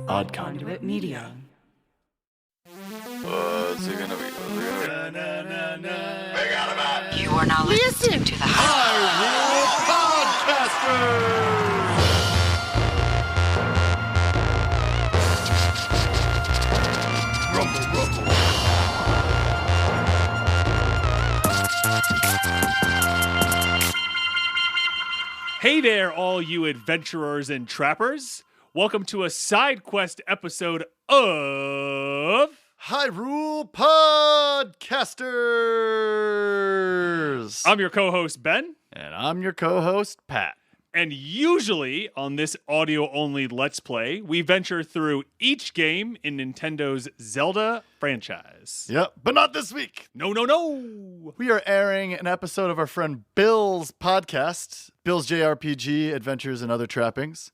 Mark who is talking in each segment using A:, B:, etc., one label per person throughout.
A: Odd Conduit Media.
B: What's it gonna be?
A: You are now listening to the
B: Hyrule Podcasters! Rumble, rumble.
C: Hey there, all you adventurers and trappers. Welcome to a side quest episode of
B: Hyrule Podcasters!
C: I'm your co-host, Ben.
B: And I'm your co-host, Pat.
C: And usually on this audio-only Let's Play, we venture through each game in Nintendo's Zelda franchise.
B: Yep, but not this week.
C: No.
B: We are airing an episode of our friend Bill's podcast, Bill's JRPG Adventures and Other Trappings.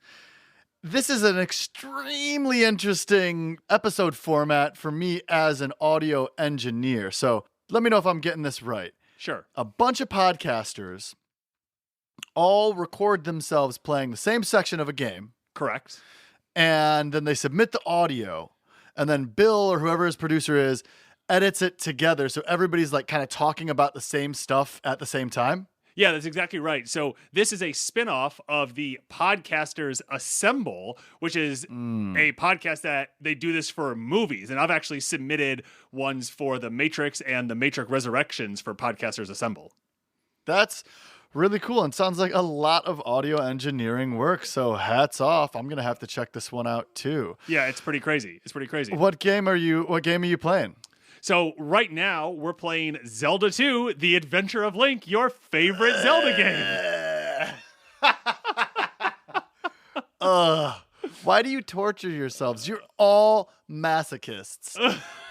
B: This is an extremely interesting episode format for me as an audio engineer. So let me know if I'm getting this right.
C: Sure.
B: A bunch of podcasters all record themselves playing the same section of a game.
C: Correct.
B: And then they submit the audio. And then Bill or whoever his producer is edits it together. So everybody's like kind of talking about the same stuff at the same time.
C: Yeah, that's exactly right. So this is a spin-off of the Podcasters Assemble, which is a podcast that they do this for movies. And I've actually submitted ones for The Matrix and The Matrix Resurrections for Podcasters Assemble.
B: That's really cool and sounds like a lot of audio engineering work. So hats off. I'm going to have to check this one out too.
C: Yeah, it's pretty crazy.
B: What game are you playing?
C: So right now we're playing Zelda 2, The Adventure of Link, your favorite Zelda game.
B: Why do you torture yourselves? You're all masochists.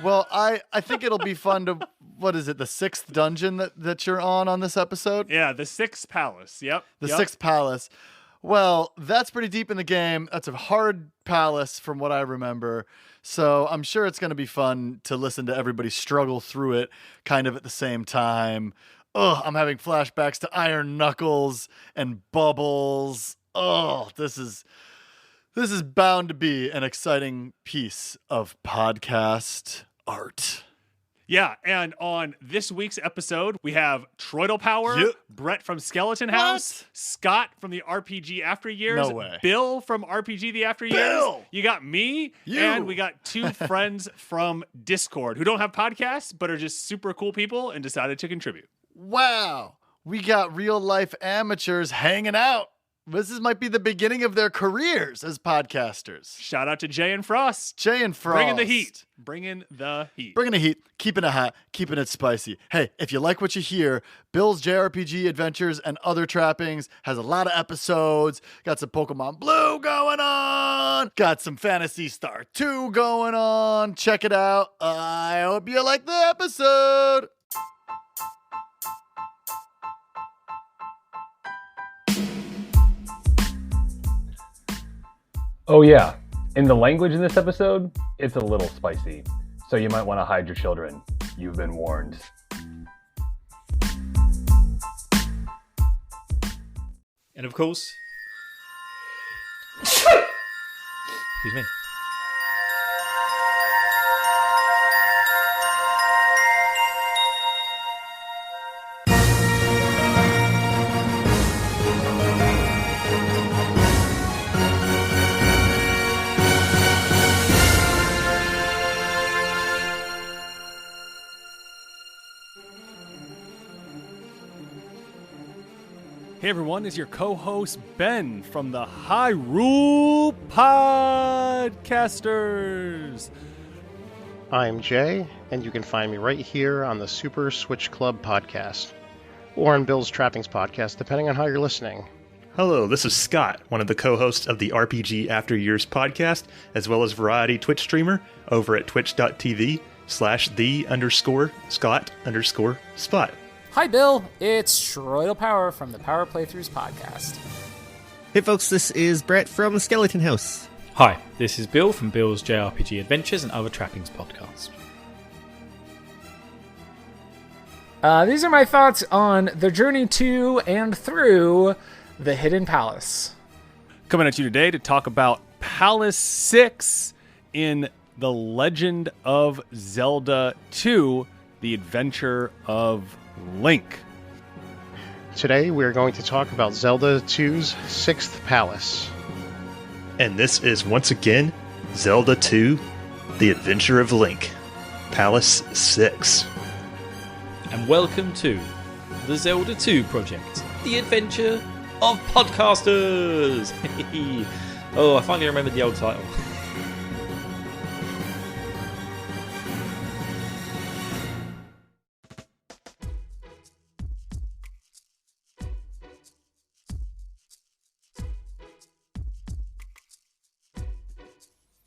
B: Well, I think it'll be fun to, what is it, the sixth dungeon that you're on this episode?
C: Yeah, the Sixth Palace. Yep.
B: Sixth Palace. Well, that's pretty deep in the game. That's a hard palace from what I remember. So I'm sure it's going to be fun to listen to everybody struggle through it kind of at the same time. I'm having flashbacks to Iron Knuckles and Bubbles. This is bound to be an exciting piece of podcast art.
C: Yeah, and on this week's episode, we have Troidal Power, Brett from Skeleton House, Scott from the RPG After Years,
B: No way.
C: Bill from RPG The After Years. You got me, and we got two friends from Discord who don't have podcasts, but are just super cool people and decided to contribute.
B: Wow, we got real life amateurs hanging out. This might be the beginning of their careers as podcasters.
C: Shout out to Jay and Frost.
B: Bringing the heat.
C: Bringing the heat.
B: Keeping it hot, keeping it spicy. Hey, if you like what you hear, Bill's JRPG Adventures and Other Trappings has a lot of episodes. Got some Pokemon Blue going on. Got some Phantasy Star 2 going on. Check it out. I hope you like the episode.
D: Oh yeah, in the language in this episode, it's a little spicy, so you might want to hide your children. You've been warned.
E: And of course... Excuse me.
C: Hey everyone, it's your co-host Ben from the Hyrule Podcasters.
F: I'm Jay, and you can find me right here on the Super Switch Club podcast, or on Bill's Trappings podcast, depending on how you're listening.
E: Hello, this is Scott, one of the co-hosts of the RPG After Years podcast, as well as variety Twitch streamer over at twitch.tv/the_Scott_Spot.
G: Hi, Bill. It's Troidal Power from the Power Playthroughs podcast.
H: Hey, folks, this is Brett from Skeleton House.
I: Hi, this is Bill from Bill's JRPG Adventures and Other Trappings podcast.
G: These are my thoughts on the journey to and through the Hidden Palace.
C: Coming at you today to talk about Palace 6 in The Legend of Zelda 2, The Adventure of Link.
F: Today we are going to talk about Zelda 2's 6th Palace.
E: And this is once again Zelda 2, The Adventure of Link, Palace 6.
I: And welcome to the Zelda 2 project, The Adventure of Podcasters. Oh, I finally remembered the old title.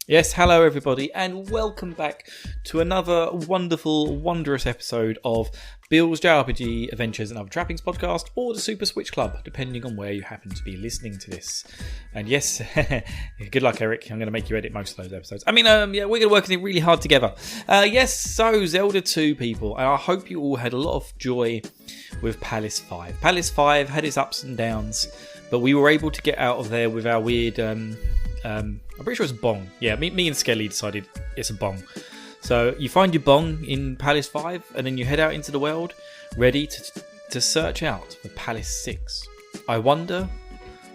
I: Yes, hello everybody, and welcome back to another wonderful, wondrous episode of Bill's JRPG Adventures and Other Trappings podcast, or the Super Switch Club, depending on where you happen to be listening to this. And yes, good luck, Eric. I'm going to make you edit most of those episodes. We're going to work really hard together. So Zelda 2, people, and I hope you all had a lot of joy with Palace 5. Palace 5 had its ups and downs, but we were able to get out of there with our weird... I'm pretty sure it's a bong. Yeah, me and Skelly decided it's a bong. So you find your bong in Palace 5, and then you head out into the world, ready to search out for Palace 6. I wonder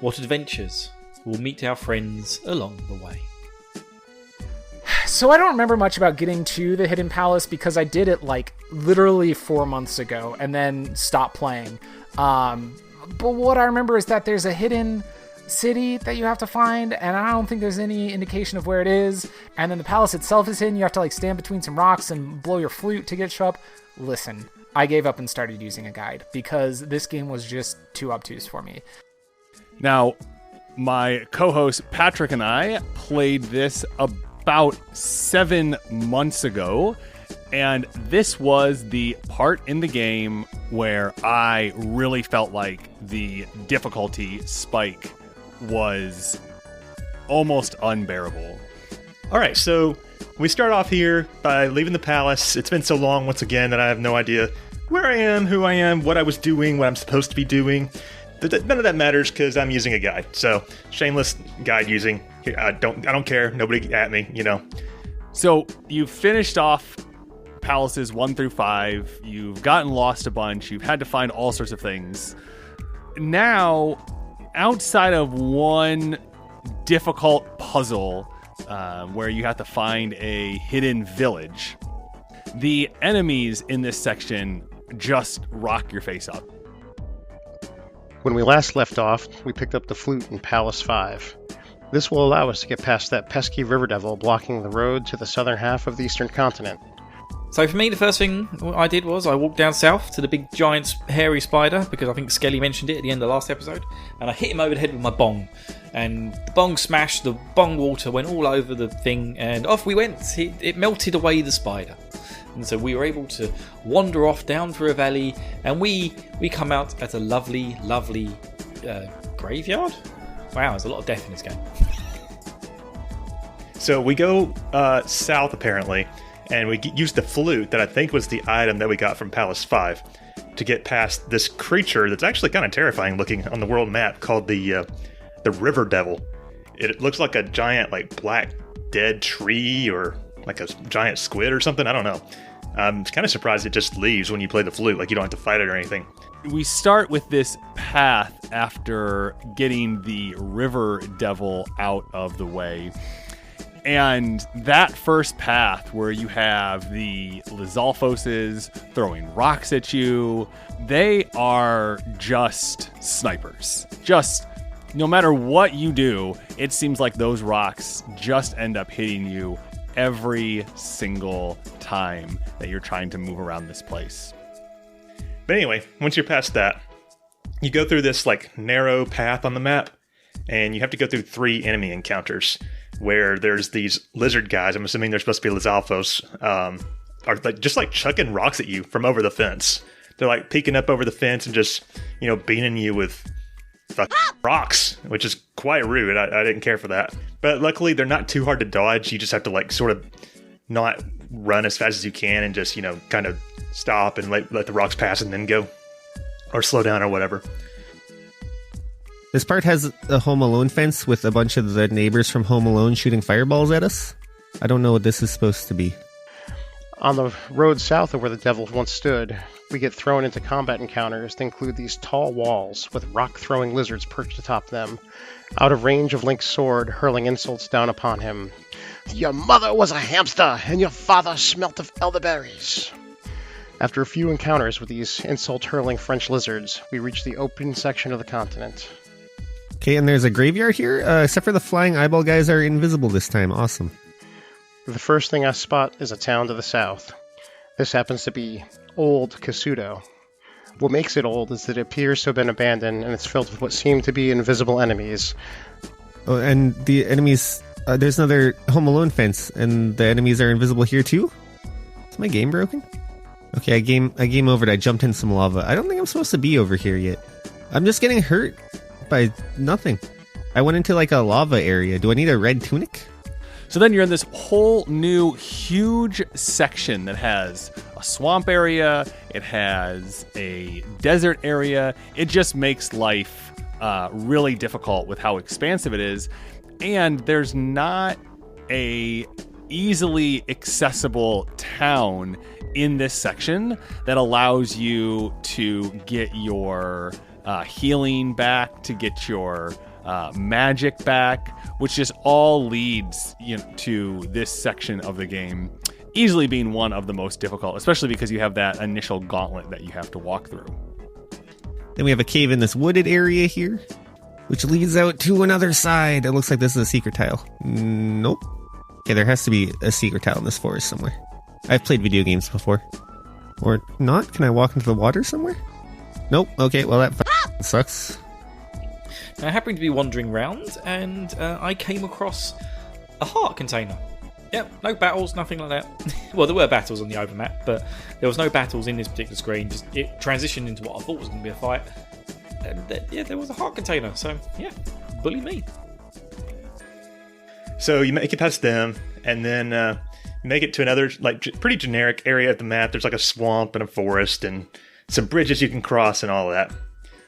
I: what adventures will meet our friends along the way.
G: So I don't remember much about getting to the Hidden Palace because I did it like literally 4 months ago and then stopped playing. But what I remember is that there's a hidden city that you have to find, and I don't think there's any indication of where it is. And then the palace itself is hidden. You have to like stand between some rocks and blow your flute to get it show up. Listen, I gave up and started using a guide because this game was just too obtuse for me.
C: Now, my co-host Patrick and I played this about 7 months ago, and this was the part in the game where I really felt like the difficulty spike was almost unbearable.
E: All right, so we start off here by leaving the palace. It's been so long, once again, that I have no idea where I am, who I am, what I was doing, what I'm supposed to be doing. None of that matters because I'm using a guide. So shameless guide using. I don't care. Nobody at me, you know.
C: So you've finished off palaces 1 through 5. You've gotten lost a bunch. You've had to find all sorts of things. Now, outside of one difficult puzzle where you have to find a hidden village, the enemies in this section just rock your face up.
F: When we last left off, we picked up the flute in Palace 5. This will allow us to get past that pesky river devil blocking the road to the southern half of the eastern continent.
I: So for me, the first thing I did was I walked down south to the big giant hairy spider, because I think Skelly mentioned it at the end of the last episode, and I hit him over the head with my bong. And the bong smashed, the bong water went all over the thing, and off we went. It melted away the spider. And so we were able to wander off down through a valley, and we come out at a lovely, lovely graveyard. Wow, there's a lot of death in this game.
E: So we go south, apparently, and we use the flute that I think was the item that we got from Palace 5 to get past this creature that's actually kind of terrifying looking on the world map called the River Devil. It looks like a giant, like, black dead tree or like a giant squid or something. I don't know. I'm kind of surprised it just leaves when you play the flute. Like, you don't have to fight it or anything.
C: We start with this path after getting the River Devil out of the way. And that first path where you have the Lizalfoses throwing rocks at you, they are just snipers. Just no matter what you do, it seems like those rocks just end up hitting you every single time that you're trying to move around this place.
E: But anyway, once you're past that, you go through this like narrow path on the map, and you have to go through 3 enemy encounters where there's these lizard guys. I'm assuming they're supposed to be Lizalfos, are like just like chucking rocks at you from over the fence. They're like peeking up over the fence and just, you know, beating you with rocks, which is quite rude. I didn't care for that. But luckily, they're not too hard to dodge. You just have to like sort of not run as fast as you can and just, you know, kind of stop and let the rocks pass and then go, or slow down or whatever.
H: This part has a Home Alone fence with a bunch of the neighbors from Home Alone shooting fireballs at us. I don't know what this is supposed to be.
F: On the road south of where the devil once stood, we get thrown into combat encounters that include these tall walls with rock-throwing lizards perched atop them, out of range of Link's sword, hurling insults down upon him. Your mother was a hamster, and your father smelt of elderberries. After a few encounters with these insult-hurling French lizards, we reach the open section of the continent.
H: Okay, and there's a graveyard here, except for the flying eyeball guys are invisible this time. Awesome.
F: The first thing I spot is a town to the south. This happens to be Old Kasuto. What makes it old is that it appears to have been abandoned, and it's filled with what seem to be invisible enemies.
H: Oh, and the enemies... there's another Home Alone fence, and the enemies are invisible here too? Is my game broken? Okay, I game overed. I jumped in some lava. I don't think I'm supposed to be over here yet. I'm just getting hurt by nothing. I went into like a lava area. Do I need a red tunic?
J: So then you're in this whole new huge section that has a swamp area. It has a desert area. It just makes life really difficult with how expansive it is. And there's not a easily accessible town in this section that allows you to get your healing back, to get your magic back, which just all leads to this section of the game easily being one of the most difficult, especially because you have that initial gauntlet that you have to walk through.
H: Then we have a cave in this wooded area here, which leads out to another side. It looks like this is a secret tile. Nope. Okay, there has to be a secret tile in this forest somewhere. I've played video games before. Or not? Can I walk into the water somewhere? Nope. Okay, well that sucks.
I: I happened to be wandering around, and I came across a heart container. Yep, no battles, nothing like that. Well, there were battles on the overmap, but there was no battles in this particular screen. Just it transitioned into what I thought was going to be a fight. And there was a heart container, so yeah, bully me.
E: So you make it past them, and then make it to another pretty generic area of the map. There's like a swamp and a forest and some bridges you can cross and all of that.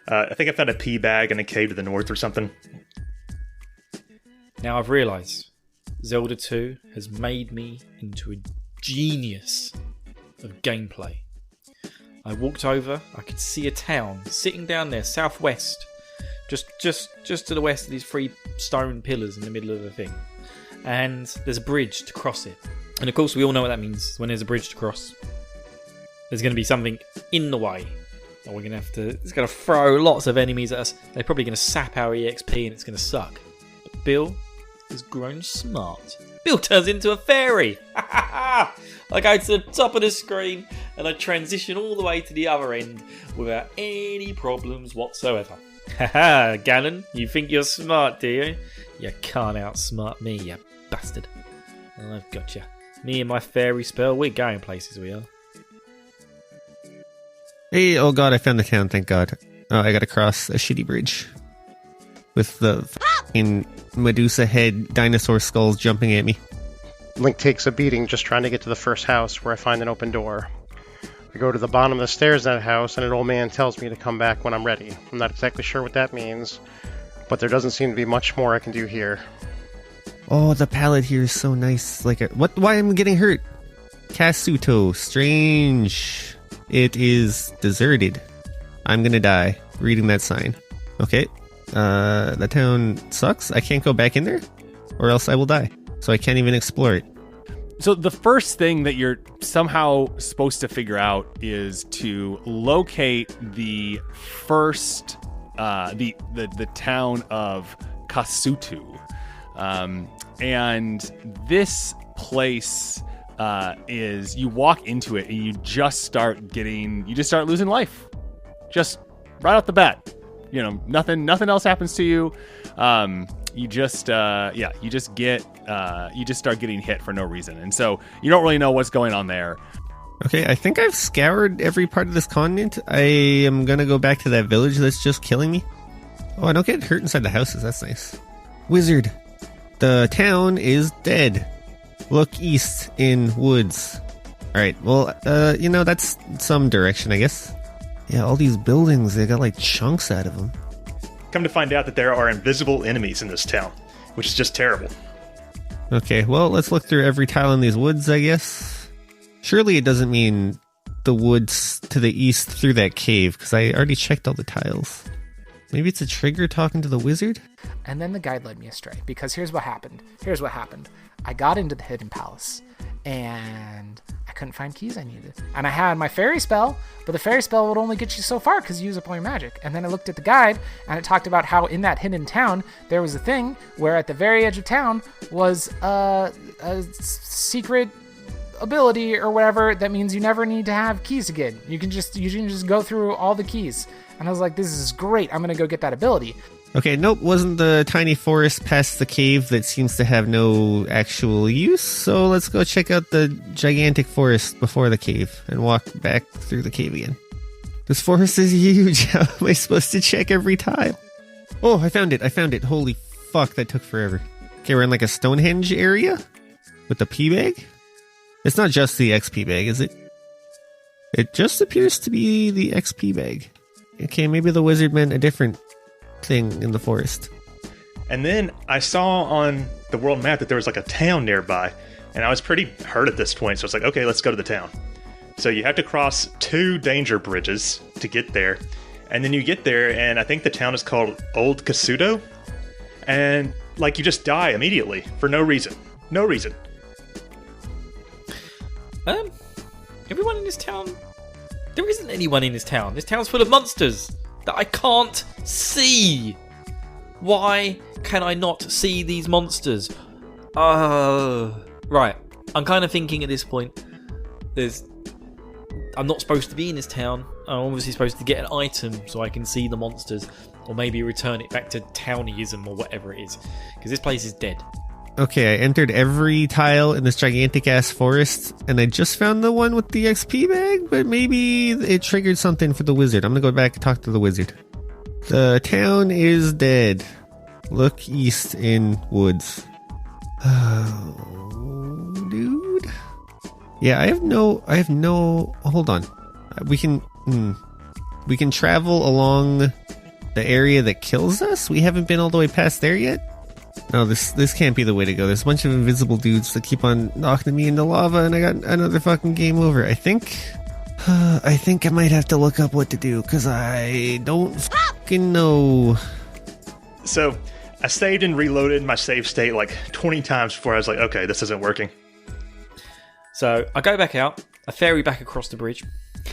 E: I think I found a pea bag in a cave to the north or something.
I: Now I've realised Zelda 2 has made me into a genius of gameplay. I walked over, I could see a town sitting down there, southwest, just to the west of these 3 stone pillars in the middle of the thing. And there's a bridge to cross it. And of course we all know what that means when there's a bridge to cross. There's going to be something in the way. And we're going to have to... It's going to throw lots of enemies at us. They're probably going to sap our EXP and it's going to suck. But Bill has grown smart. Bill turns into a fairy! I go to the top of the screen and I transition all the way to the other end without any problems whatsoever. Haha, Ganon, you think you're smart, do you? You can't outsmart me, you bastard. I've got you. Me and my fairy spell, we're going places, we are.
H: Hey, oh god, I found the town, thank god. Oh, I gotta cross a shitty bridge. With the f***ing Medusa head dinosaur skulls jumping at me.
F: Link takes a beating just trying to get to the first house, where I find an open door. I go to the bottom of the stairs in that house, and an old man tells me to come back when I'm ready. I'm not exactly sure what that means, but there doesn't seem to be much more I can do here.
H: Oh, the palette here is so nice. Why am I getting hurt? Kasuto, strange. It is deserted. I'm gonna die reading that sign. Okay. The town sucks. I can't go back in there, or else I will die. So I can't even explore it.
J: So the first thing that you're somehow supposed to figure out is to locate the first, the town of Kasuto. And this place is, you walk into it and you just start losing life. Just right off the bat. Nothing else happens to you. You just start getting hit for no reason. And so you don't really know what's going on there.
H: Okay, I think I've scoured every part of this continent. I am gonna go back to that village that's just killing me. Oh, I don't get hurt inside the houses. That's nice. Wizard. The town is dead. Look east in woods. Alright, well, that's some direction, I guess. Yeah, all these buildings, they got like chunks out of them.
E: come to find out that there are invisible enemies in this town, which is just terrible.
H: Okay, well, let's look through every tile in these woods, I guess. Surely it doesn't mean the woods to the east through that cave, because I already checked all the tiles. Maybe it's a trigger talking to the wizard?
G: And then the guide led me astray, because here's what happened. I got into the Hidden Palace, and I couldn't find keys I needed. And I had my fairy spell, but the fairy spell would only get you so far because you use up all your magic. And then I looked at the guide, and it talked about how in that hidden town, there was a thing where at the very edge of town was a secret ability or whatever that means you never need to have keys again. You can just go through all the keys. And I was like, this is great. I'm going to go get that ability.
H: Okay, nope, wasn't the tiny forest past the cave that seems to have no actual use, so let's go check out the gigantic forest before the cave and walk back through the cave again. This forest is huge. How am I supposed to check every tile? Oh, I found it. Holy fuck, that took forever. Okay, we're in like a Stonehenge area with the pea bag. It's not just the XP bag, is it? It just appears to be the XP bag. Okay, maybe the wizard meant a different thing in the forest.
E: And then I saw on the world map that there was like a town nearby, and I was pretty hurt at this point, so I was like, okay, let's go to the town. So you have to cross 2 danger bridges to get there, and then you get there, and I think the town is called Old Kasuto, and like you just die immediately for no reason.
I: Everyone in this town... There isn't anyone in this town. This town's full of monsters that I can't see. Why can I not see these monsters? Right. I'm kind of thinking at this point, I'm not supposed to be in this town. I'm obviously supposed to get an item so I can see the monsters, or maybe return it back to townyism or whatever it is, because this place is dead.
H: Okay, I entered every tile in this gigantic ass forest, and I just found the one with the XP bag, but maybe it triggered something for the wizard. I'm gonna go back and talk to the wizard. The town is dead. Look east in woods. Oh, dude. Yeah, I have no, hold on. We can travel along the area that kills us? We haven't been all the way past there yet? No, this can't be the way to go. There's a bunch of invisible dudes that keep on knocking me into lava, and I got another fucking game over. I think I might have to look up what to do, because I don't fucking know.
E: So I saved and reloaded my save state like 20 times before I was like, okay, this isn't working.
I: So I go back out, I ferry back across the bridge.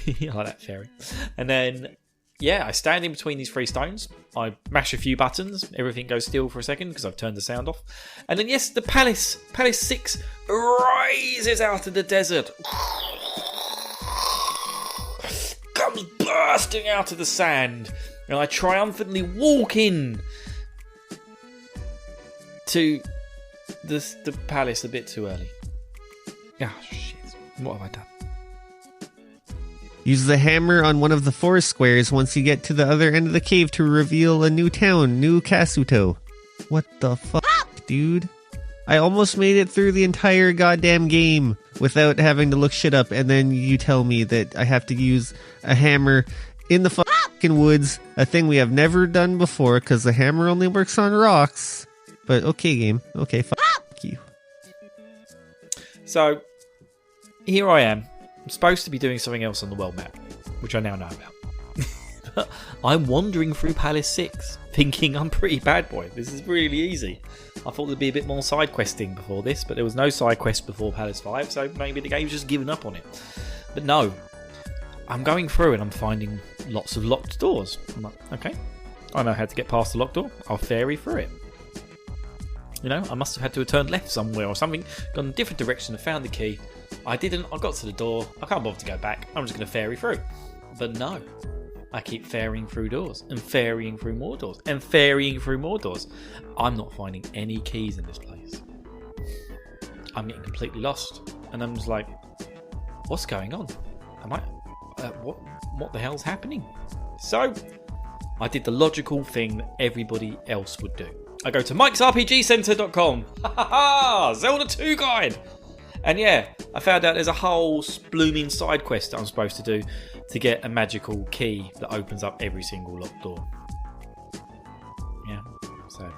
I: I like that ferry. And then, yeah, I stand in between these 3 stones. I mash a few buttons. Everything goes still for a second because I've turned the sound off. And then, yes, the Palace 6 rises out of the desert. Comes bursting out of the sand. And I triumphantly walk in to the palace a bit too early. Ah, shit. What have I done?
H: Use the hammer on one of the forest squares once you get to the other end of the cave to reveal a new town, New Kasuto. What the fuck, dude? I almost made it through the entire goddamn game without having to look shit up, and then you tell me that I have to use a hammer in the fucking woods, a thing we have never done before, because the hammer only works on rocks. But okay, game. Okay, fuck you.
I: So, here I am. I'm supposed to be doing something else on the world map, which I now know about. I'm wandering through Palace 6, thinking I'm pretty bad boy. This is really easy. I thought there'd be a bit more side questing before this, but there was no side quest before Palace 5, so maybe the game's just given up on it. But no, I'm going through and I'm finding lots of locked doors. I'm like, okay, I know how to get past the locked door. I'll ferry through it. You know, I must have had to have turned left somewhere or something, gone in a different direction and found the key. I didn't. I got to the door. I can't bother to go back. I'm just going to ferry through. But no. I keep ferrying through doors and ferrying through more doors and ferrying through more doors. I'm not finding any keys in this place. I'm getting completely lost. And I'm just like, what's going on? Am I... what the hell's happening? So, I did the logical thing that everybody else would do. I go to mikesrpgcenter.com. Ha ha ha! Zelda 2 guide! And yeah, I found out there's a whole blooming side quest that I'm supposed to do to get a magical key that opens up every single locked door. So,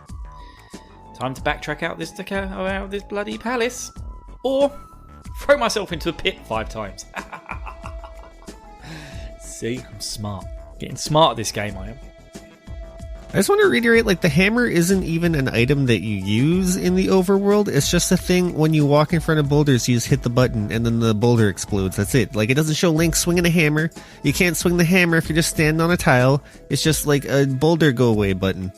I: time to backtrack out this bloody palace, or throw myself into a pit 5 times. See, I'm smart. Getting smart at this game, I am.
H: I just want to reiterate, like, the hammer isn't even an item that you use in the overworld. It's just a thing when you walk in front of boulders, you just hit the button and then the boulder explodes. That's it. Like, it doesn't show Link swinging a hammer. You can't swing the hammer if you're just standing on a tile. It's just like a boulder go away button.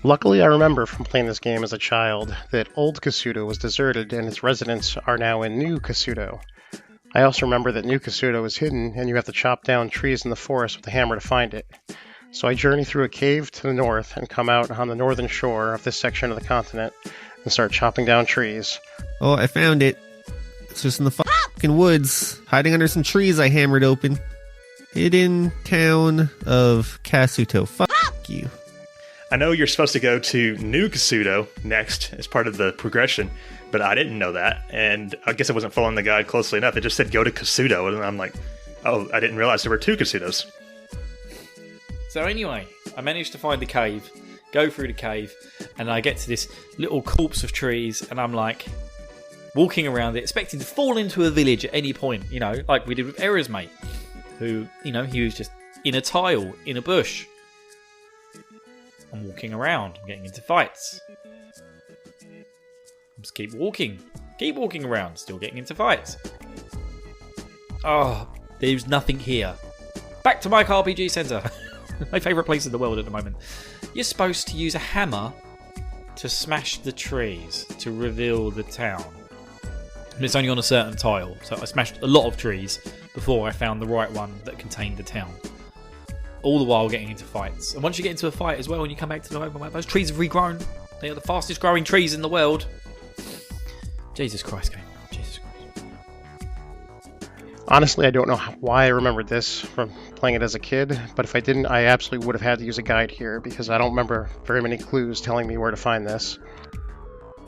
F: Luckily, I remember from playing this game as a child that Old Kasuto was deserted and its residents are now in New Kasuto. I also remember that New Kasuto is hidden and you have to chop down trees in the forest with a hammer to find it. So I journey through a cave to the north and come out on the northern shore of this section of the continent and start chopping down trees.
H: Oh, I found it. It's just in the fucking woods, hiding under some trees I hammered open. Hidden town of Kasuto. Fuck you.
E: I know you're supposed to go to New Kasuto next as part of the progression, but I didn't know that, and I guess I wasn't following the guide closely enough. It just said go to Kasuto, and I'm like, oh, I didn't realize there were 2 Kasutos.
I: So anyway, I managed to find the cave, go through the cave, and I get to this little corpse of trees, and I'm like, walking around it, expecting to fall into a village at any point, you know, like we did with Era's mate, who, you know, he was just in a tile, in a bush. I'm walking around, I'm getting into fights. Just keep walking around, still getting into fights. Oh, there's nothing here. Back to Mike RPG Centre. My favourite place in the world at the moment. You're supposed to use a hammer to smash the trees to reveal the town. And it's only on a certain tile, so I smashed a lot of trees before I found the right one that contained the town. All the while getting into fights. And once you get into a fight as well, when you come back to the open map, those trees have regrown. They are the fastest growing trees in the world. Jesus Christ, game. Jesus Christ.
F: Honestly, I don't know why I remembered this from playing it as a kid, but if I didn't, I absolutely would have had to use a guide here because I don't remember very many clues telling me where to find this.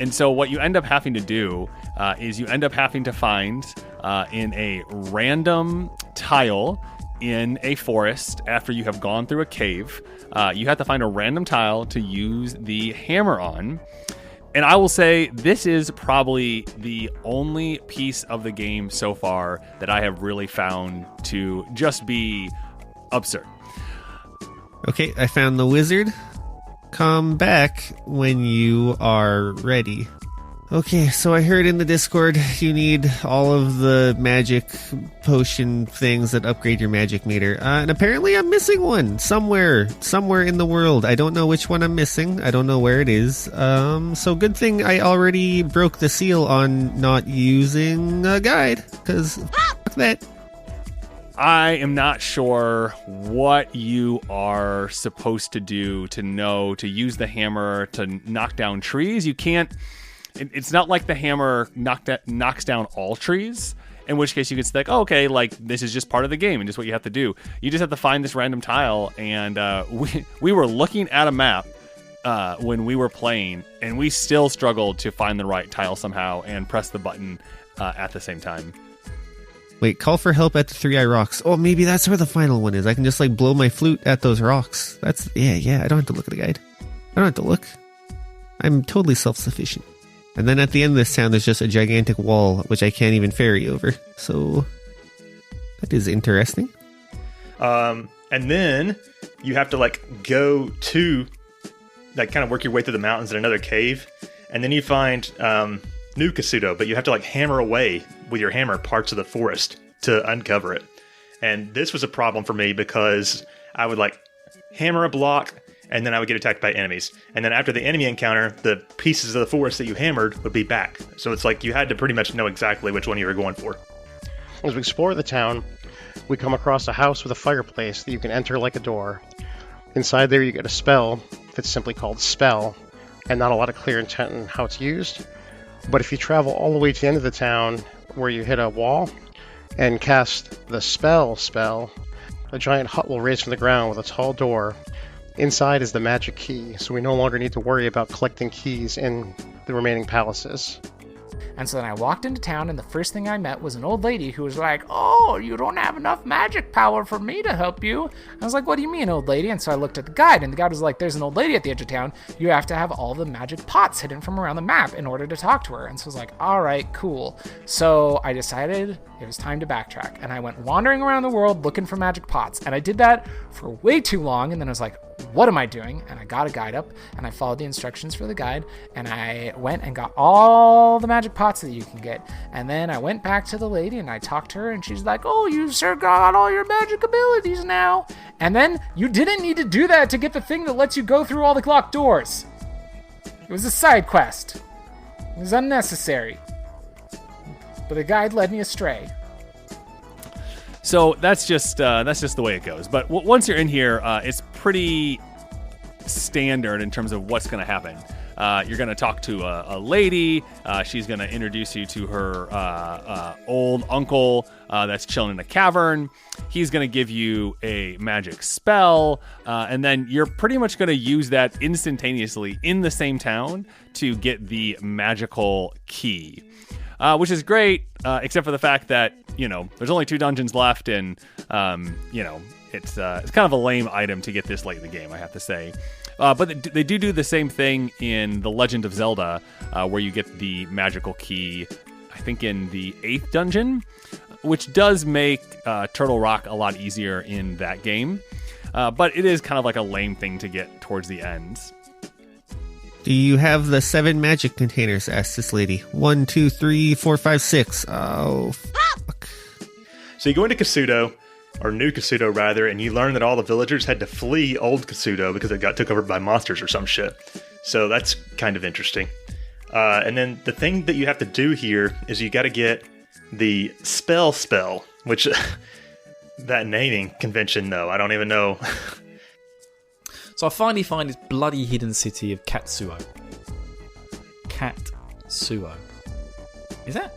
J: And so what you end up having to do is you end up having to find in a random tile in a forest after you have gone through a cave. You have to find a random tile to use the hammer on. And I will say this is probably the only piece of the game so far that I have really found to just be absurd.
H: Okay, I found the wizard. Come back when you are ready. Okay, so I heard in the Discord you need all of the magic potion things that upgrade your magic meter. And apparently I'm missing one somewhere in the world. I don't know which one I'm missing. I don't know where it is. So good thing I already broke the seal on not using a guide, because fuck that.
J: I am not sure what you are supposed to do to know to use the hammer to knock down trees. You can't... It's not like the hammer knocks down all trees, in which case you could say, like, oh, okay, like, this is just part of the game and just what you have to do. You just have to find this random tile, and we were looking at a map when we were playing, and we still struggled to find the right tile somehow and press the button at the same time.
H: Wait, call for help at the 3-Eye Rocks. Oh, maybe that's where the final one is. I can just, like, blow my flute at those rocks. That's, yeah, I don't have to look at the guide. I don't have to look. I'm totally self-sufficient. And then at the end of this town, there's just a gigantic wall, which I can't even ferry over. So, that is interesting.
E: And then you have to, like, go to, like, kind of work your way through the mountains in another cave. And then you find New Kasuto, but you have to, like, hammer away with your hammer parts of the forest to uncover it. And this was a problem for me because I would, like, hammer a block, and then I would get attacked by enemies. And then after the enemy encounter, the pieces of the forest that you hammered would be back. So it's like you had to pretty much know exactly which one you were going for.
F: As we explore the town, we come across a house with a fireplace that you can enter like a door. Inside there you get a spell that's simply called Spell, and not a lot of clear intent on how it's used. But if you travel all the way to the end of the town, where you hit a wall, and cast the spell, a giant hut will raise from the ground with a tall door. Inside is the magic key, so we no longer need to worry about collecting keys in the remaining palaces.
G: And so then I walked into town, and the first thing I met was an old lady who was like, "Oh, you don't have enough magic power for me to help you." I was like, "What do you mean, old lady?" And so I looked at the guide, and the guide was like, "There's an old lady at the edge of town. You have to have all the magic pots hidden from around the map in order to talk to her." And so I was like, "All right, cool." So I decided it was time to backtrack, and I went wandering around the world looking for magic pots. And I did that for way too long, and then I was like, what am I doing? And I got a guide up, and I followed the instructions for the guide, and I went and got all the magic pots that you can get. And then I went back to the lady, and I talked to her, and she's like, "Oh, you've sure got all your magic abilities now." And then you didn't need to do that to get the thing that lets you go through all the locked doors. It was a side quest. It was unnecessary. But the guide led me astray.
J: So that's just the way it goes. But once you're in here, it's pretty standard in terms of what's going to happen. You're going to talk to a lady. She's going to introduce you to her old uncle that's chilling in a cavern. He's going to give you a magic spell, and then you're pretty much going to use that instantaneously in the same town to get the magical key. Which is great, except for the fact that, there's only 2 dungeons left, and, it's kind of a lame item to get this late in the game, I have to say. But they do the same thing in The Legend of Zelda, where you get the magical key, I think in the 8th dungeon, which does make Turtle Rock a lot easier in that game. But it is kind of like a lame thing to get towards the end.
H: Do you have the 7 magic containers? Asked this lady. 1, 2, 3, 4, 5, 6. Oh, fuck.
E: So you go into Kasuto, or New Kasuto rather, and you learn that all the villagers had to flee Old Kasuto because it got took over by monsters or some shit. So that's kind of interesting. And then the thing that you have to do here is you got to get the spell, which that naming convention though, I don't even know.
I: So I finally find this bloody hidden city of Katsuo. Katsuo. Is that?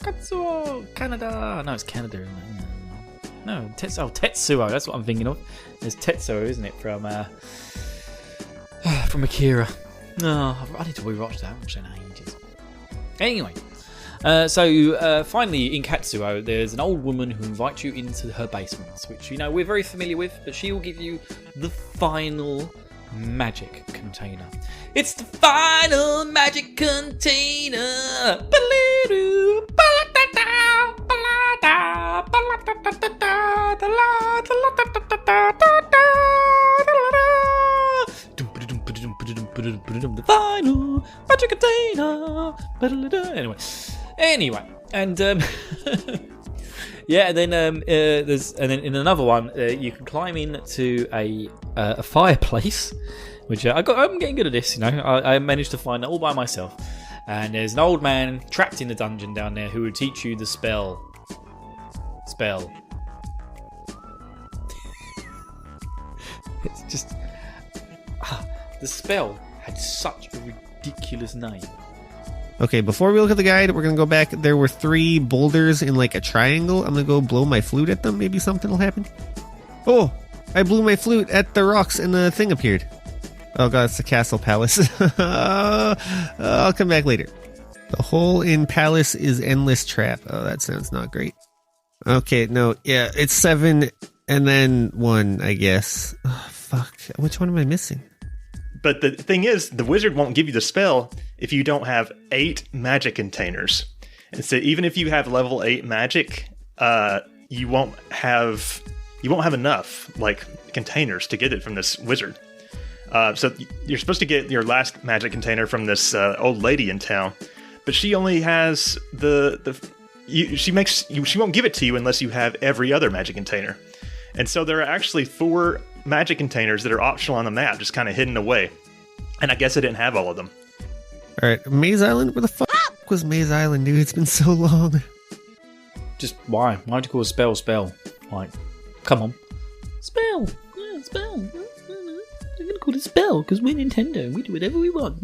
I: Katsuo! Canada! No, it's Canada, isn't it? No, Tetsuo. That's what I'm thinking of. There's Tetsuo, isn't it? From Akira. Oh, I need to rewatch that. I haven't watched that in ages. Anyway. So finally in Katsuo, there's an old woman who invites you into her basements, which we're very familiar with, but she will give you the final magic container. It's the final magic container. The final magic container. Anyway, and yeah, and then then in another one, you can climb in to a fireplace, which I'm getting good at this. I managed to find it all by myself. And there's an old man trapped in the dungeon down there who will teach you the spell. It's just the spell had such a ridiculous name.
H: Okay, before we look at the guide, we're going to go back. There were 3 boulders in like a triangle. I'm going to go blow my flute at them. Maybe something will happen. Oh, I blew my flute at the rocks and the thing appeared. Oh god, it's the castle palace. I'll come back later. The hole in palace is endless trap. Oh, that sounds not great. Okay, no, yeah, it's 7 and then 1, I guess. Oh, fuck. Which one am I missing?
E: But the thing is, the wizard won't give you the spell if you don't have 8 magic containers. And so even if you have level 8 magic, you won't have enough containers to get it from this wizard. So you're supposed to get your last magic container from this old lady in town, but she only has she won't give it to you unless you have every other magic container. And so there are actually 4 magic containers that are optional on the map, just kind of hidden away. And I guess I didn't have all of them.
H: All right, Maze Island? Where the fuck was Maze Island, dude? It's been so long.
I: Just why? Why'd you call a spell? Like, come on. Spell. Yeah, spell. I'm gonna call it spell because we're Nintendo and we do whatever we want.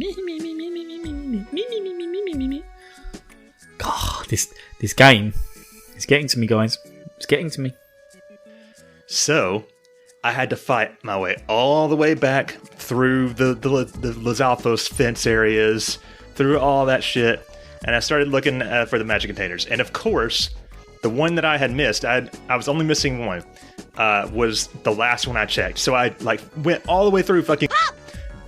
I: God, this game is getting to me, guys. It's getting to me.
E: So I had to fight my way all the way back through the Lizalfos fence areas, through all that shit, and I started looking for the magic containers. And of course, the one that I had missed, I was only missing one, was the last one I checked. So I went all the way through fucking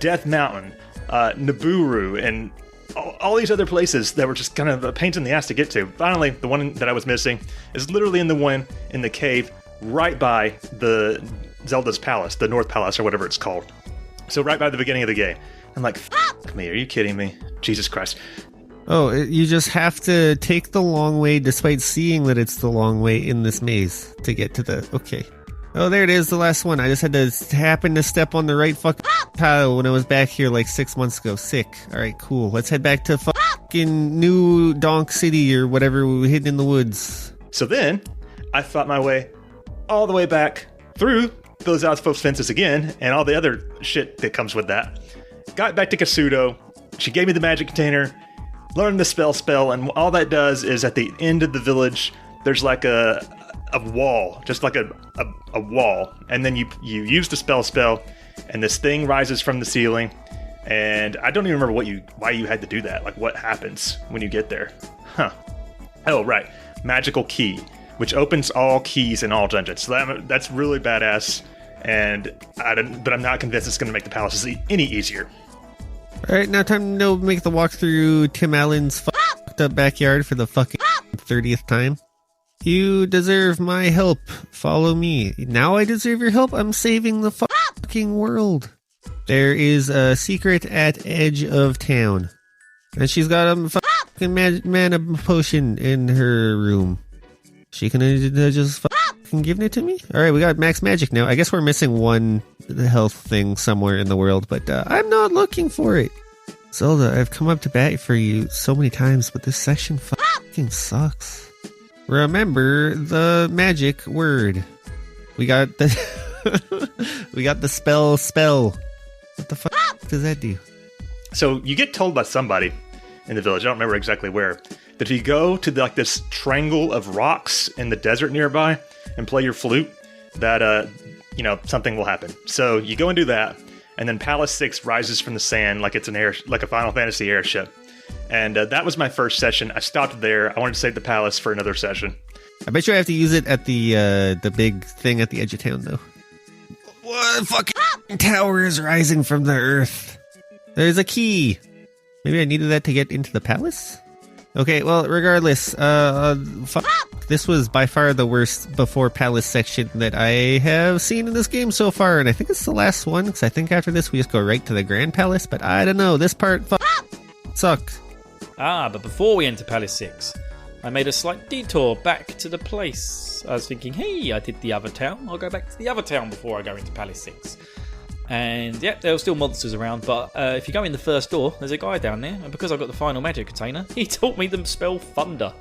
E: Death Mountain, Nibiru, and all these other places that were just kind of a pain in the ass to get to. Finally, the one that I was missing is literally in the one in the cave right by the Zelda's Palace, the North Palace or whatever it's called. So right by the beginning of the game. I'm like, fuck me, are you kidding me? Jesus Christ.
H: Oh, you just have to take the long way despite seeing that it's the long way in this maze to get to the... Okay. Oh, there it is, the last one. I just had to happen to step on the right fucking tile when I was back here like 6 months ago. Sick. Alright, cool. Let's head back to fucking New Donk City or whatever we were hidden in the woods.
E: So then, I fought my way all the way back through those outpost fences again and all the other shit that comes with that. Got back to Kasuto. She gave me the magic container, learned the spell, and all that does is at the end of the village, there's like a wall, just like a wall, and then you use the spell, and this thing rises from the ceiling, and I don't even remember why you had to do that. Like, what happens when you get there? Huh. Oh, right. Magical key, which opens all keys in all dungeons. So that's really badass, but I'm not convinced it's going to make the palaces any easier.
H: Alright, now time to make the walk through Tim Allen's fucked up backyard for the fucking 30th time. You deserve my help. Follow me. Now I deserve your help. I'm saving the fucking world. There is a secret at edge of town. And she's got a fucking mana potion in her room. She can just fucking give it to me? Alright, we got max magic now. I guess we're missing one health thing somewhere in the world, but I'm not looking for it. Zelda, I've come up to bat for you so many times, but this section fucking sucks. Remember the magic word. We got the we got the spell. What the fuck does that do?
E: So you get told by somebody in the village, I don't remember exactly where, that if you go to this triangle of rocks in the desert nearby and play your flute, that something will happen. So you go and do that, and then Palace 6 rises from the sand like it's like a Final Fantasy airship. And that was my first session. I stopped there. I wanted to save the palace for another session.
H: I bet you I have to use it at the big thing at the edge of town, though. What fucking tower is rising from the earth? There's a key. Maybe I needed that to get into the palace? Okay, well, regardless, this was by far the worst before palace section that I have seen in this game so far, and I think it's the last one, because I think after this we just go right to the Grand Palace, but I don't know, this part sucked.
I: But before we enter Palace 6, I made a slight detour back to the place. I was thinking, hey, I did the other town. I'll go back to the other town before I go into Palace 6. And yeah, there were still monsters around, but if you go in the first door, there's a guy down there. And because I got the final magic container, he taught me the spell Thunder.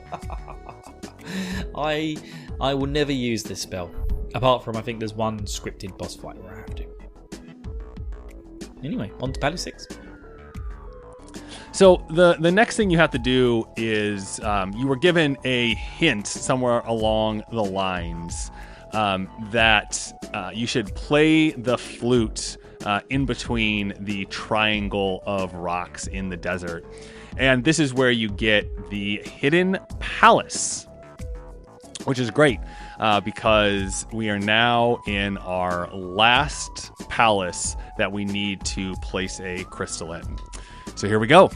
I: I will never use this spell. Apart from, I think there's one scripted boss fight where I have to. Anyway, on to Palace 6.
J: So the next thing you have to do is you were given a hint somewhere along the lines that you should play the flute in between the triangle of rocks in the desert. And this is where you get the hidden palace, which is great because we are now in our last palace that we need to place a crystal in. So here we go.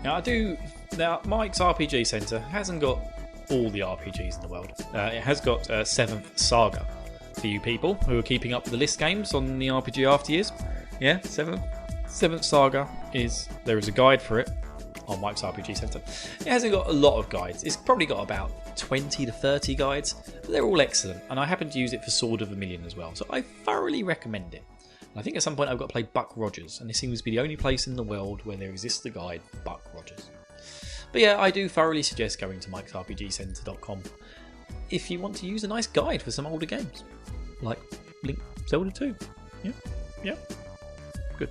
I: Now Mike's RPG Centre hasn't got all the RPGs in the world. It has got 7th Saga for you people who are keeping up with the list games on the RPG After Years. Yeah, 7th Saga there is a guide for it on Mike's RPG Centre. It hasn't got a lot of guides. It's probably got about 20 to 30 guides, but they're all excellent, and I happen to use it for Sword of Vermilion as well, so I thoroughly recommend it. I think at some point I've got to play Buck Rogers, and this seems to be the only place in the world where there exists a guide for Buck Rogers. But yeah, I do thoroughly suggest going to mikesrpgcenter.com if you want to use a nice guide for some older games, like Link Zelda 2. Yeah, good.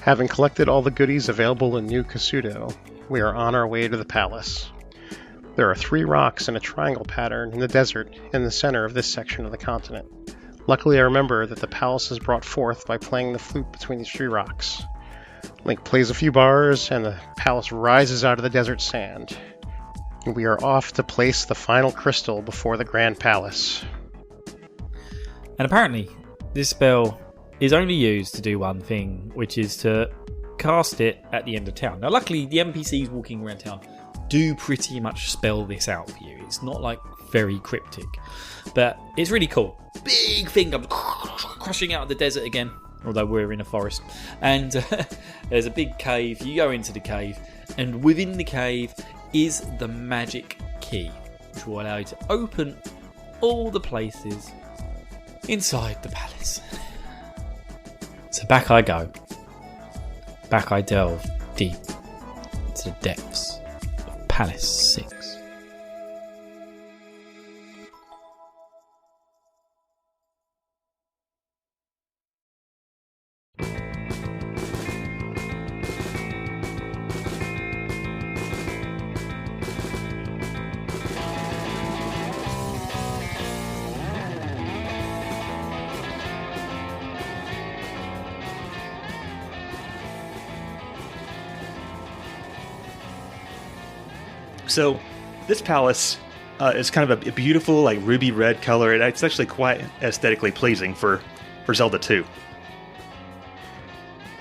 F: Having collected all the goodies available in New Kasuto, we are on our way to the palace. There are 3 rocks in a triangle pattern in the desert in the center of this section of the continent. Luckily, I remember that the palace is brought forth by playing the flute between these 3 rocks. Link plays a few bars, and the palace rises out of the desert sand. And we are off to place the final crystal before the Grand Palace.
I: And apparently, this spell is only used to do one thing, which is to cast it at the end of town. Now, luckily, the NPCs walking around town do pretty much spell this out for you. It's not like very cryptic, but it's really cool. Big thing comes crushing out of the desert again, although we're in a forest. And there's a big cave. You go into the cave, and within the cave is the magic key, which will allow you to open all the places inside the palace. So back I go. Back I delve deep into the depths of Palace 6.
E: So this palace is kind of a beautiful, like ruby red color. It's actually quite aesthetically pleasing for Zelda 2.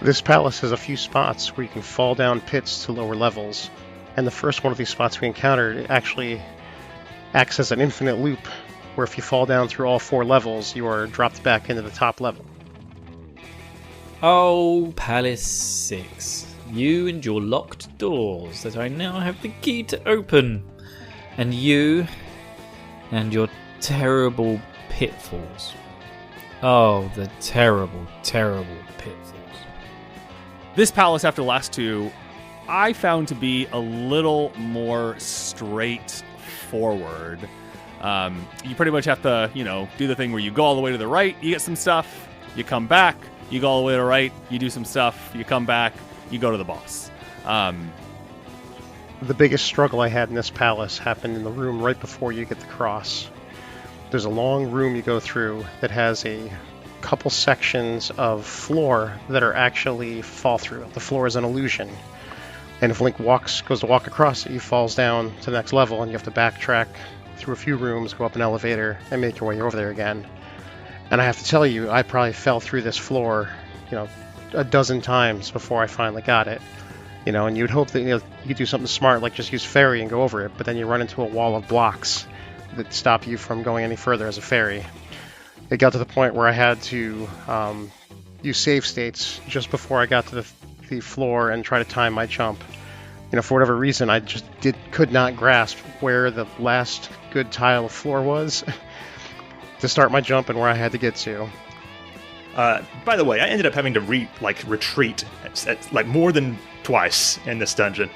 F: This palace has a few spots where you can fall down pits to lower levels, and the first one of these spots we encountered actually acts as an infinite loop, where if you fall down through all 4 levels, you are dropped back into the top level.
I: Oh, Palace 6. You and your locked doors that I now have the key to open. And you and your terrible pitfalls. Oh, the terrible, terrible pitfalls.
J: This palace, after the last two, I found to be a little more straightforward. You pretty much have to, do the thing where you go all the way to the right, you get some stuff, you come back, you go all the way to the right, you do some stuff, you come back, you go to the boss.
F: The biggest struggle I had in this palace happened in the room right before you get the cross. There's a long room you go through that has a couple sections of floor that are actually fall through. The floor is an illusion. And if Link goes to walk across it, he falls down to the next level, and you have to backtrack through a few rooms, go up an elevator, and make your way over there again. And I have to tell you, I probably fell through this floor, a dozen times before I finally got it. And you'd hope that you could do something smart, like just use fairy and go over it, but then you run into a wall of blocks that stop you from going any further as a fairy. It got to the point where I had to use save states just before I got to the floor and try to time my jump. For whatever reason, I just could not grasp where the last good tile of floor was to start my jump and where I had to get to.
E: By the way, I ended up having to retreat at more than twice in this dungeon